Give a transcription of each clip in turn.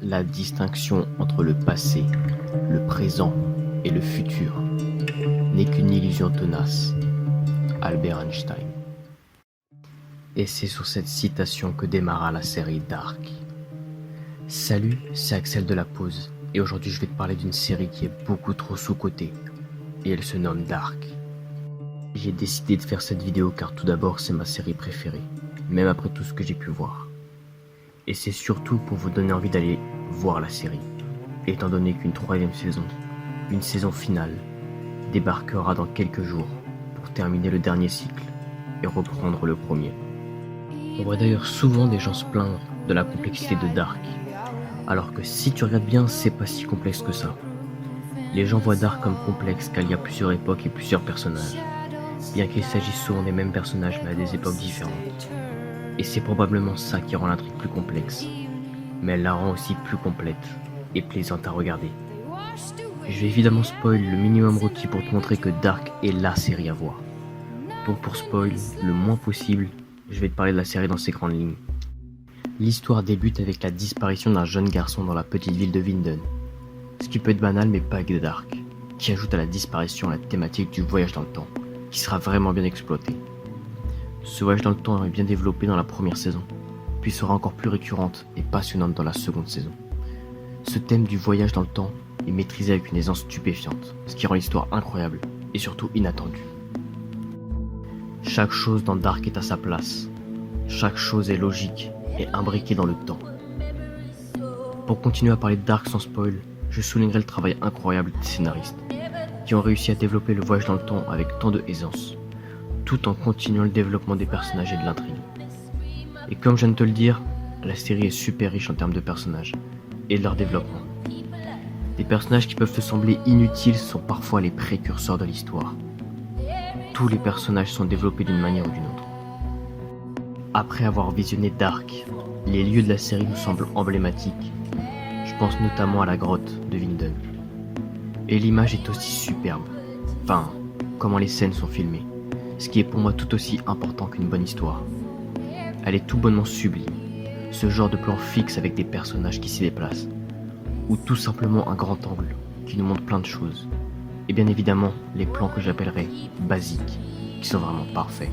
La distinction entre le passé, le présent et le futur n'est qu'une illusion tenace. Albert Einstein. Et c'est sur cette citation que démarra la série Dark. Salut, c'est Axel de la Pause, et aujourd'hui je vais te parler d'une série qui est beaucoup trop sous-cotée, et elle se nomme Dark. J'ai décidé de faire cette vidéo car tout d'abord c'est ma série préférée, même après tout ce que j'ai pu voir. Et c'est surtout pour vous donner envie d'aller voir la série, étant donné qu'une troisième saison, une saison finale, débarquera dans quelques jours pour terminer le dernier cycle et reprendre le premier. On voit d'ailleurs souvent des gens se plaindre de la complexité de Dark, alors que si tu regardes bien, c'est pas si complexe que ça. Les gens voient Dark comme complexe car il y a plusieurs époques et plusieurs personnages, bien qu'il s'agisse souvent des mêmes personnages mais à des époques différentes. Et c'est probablement ça qui rend l'intrigue plus complexe, mais elle la rend aussi plus complète et plaisante à regarder. Je vais évidemment spoil le minimum requis pour te montrer que Dark est la série à voir. Donc pour spoil le moins possible, je vais te parler de la série dans ses grandes lignes. L'histoire débute avec la disparition d'un jeune garçon dans la petite ville de Winden. Ce qui peut être banal mais pas avec Dark, qui ajoute à la disparition la thématique du voyage dans le temps, qui sera vraiment bien exploitée. Ce voyage dans le temps est bien développé dans la première saison, puis sera encore plus récurrente et passionnante dans la seconde saison. Ce thème du voyage dans le temps est maîtrisé avec une aisance stupéfiante, ce qui rend l'histoire incroyable et surtout inattendue. Chaque chose dans Dark est à sa place, chaque chose est logique et imbriquée dans le temps. Pour continuer à parler de Dark sans spoil, je soulignerai le travail incroyable des scénaristes, qui ont réussi à développer le voyage dans le temps avec tant de aisance, tout en continuant le développement des personnages et de l'intrigue. Et comme je viens de te le dire, la série est super riche en termes de personnages et de leur développement. Des personnages qui peuvent te sembler inutiles sont parfois les précurseurs de l'histoire. Tous les personnages sont développés d'une manière ou d'une autre. Après avoir visionné Dark, les lieux de la série nous semblent emblématiques. Je pense notamment à la grotte de Winden. Et l'image est aussi superbe. Enfin, comment les scènes sont filmées. Ce qui est pour moi tout aussi important qu'une bonne histoire. Elle est tout bonnement sublime, ce genre de plan fixe avec des personnages qui s'y déplacent, ou tout simplement un grand angle qui nous montre plein de choses, et bien évidemment les plans que j'appellerais basiques, qui sont vraiment parfaits.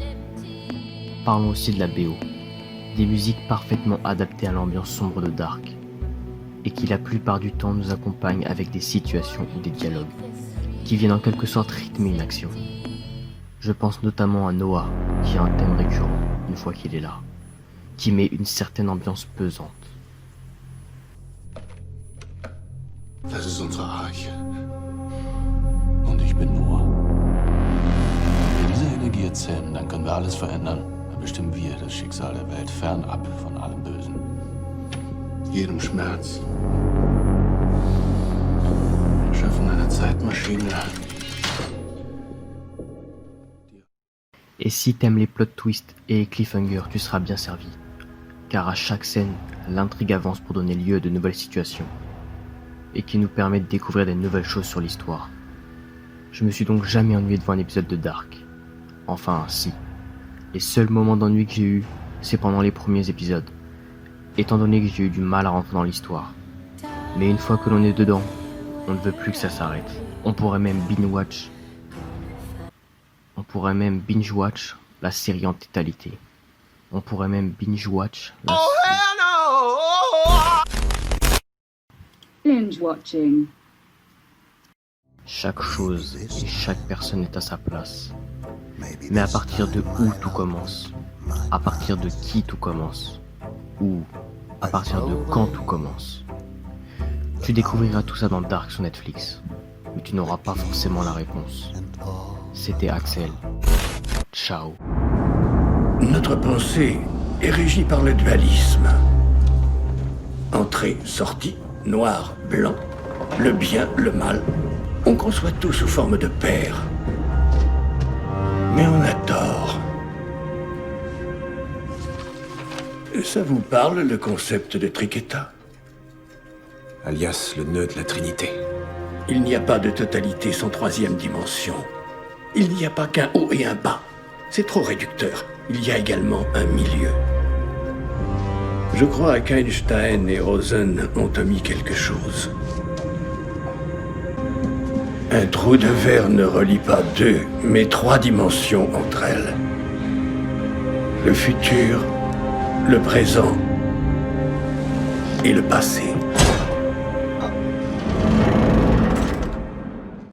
Parlons aussi de la BO, des musiques parfaitement adaptées à l'ambiance sombre de Dark, et qui la plupart du temps nous accompagnent avec des situations ou des dialogues, qui viennent en quelque sorte rythmer une action. Je pense notamment à Noah, qui a un thème récurrent, une fois qu'il est là, qui met une certaine ambiance pesante. Das ist unsere Arche. Und ich bin Noah. Wenn wir diese Energie erzählen, dann können wir alles verändern. Dann bestimmen wir das Schicksal der Welt fernab von allem Bösen. Jedem Schmerz. Wir schaffen eine Zeitmaschine. Et si t'aimes les plot twists et les cliffhangers, tu seras bien servi. Car à chaque scène, l'intrigue avance pour donner lieu à de nouvelles situations. Et qui nous permet de découvrir des nouvelles choses sur l'histoire. Je me suis donc jamais ennuyé devant un épisode de Dark. Enfin, si. Les seuls moments d'ennui que j'ai eu, c'est pendant les premiers épisodes. Étant donné que j'ai eu du mal à rentrer dans l'histoire. Mais une fois que l'on est dedans, on ne veut plus que ça s'arrête. On pourrait même binge-watch la série en totalité. On pourrait même binge-watch la Binge-watching. Chaque chose et chaque personne est à sa place. Mais à partir de où tout commence? À partir de qui tout commence? Ou à partir de quand tout commence? Tu découvriras tout ça dans Dark sur Netflix. Mais tu n'auras pas forcément la réponse. C'était Axel. Ciao. Notre pensée est régie par le dualisme. Entrée, sortie, noir, blanc, le bien, le mal. On conçoit tout sous forme de paire. Mais on a tort. Ça vous parle, le concept de triqueta? Alias le nœud de la Trinité. Il n'y a pas de totalité sans troisième dimension. Il n'y a pas qu'un haut et un bas. C'est trop réducteur. Il y a également un milieu. Je crois qu'Einstein et Rosen ont omis quelque chose. Un trou de verre ne relie pas 2, mais 3 dimensions entre elles. Le futur, le présent et le passé.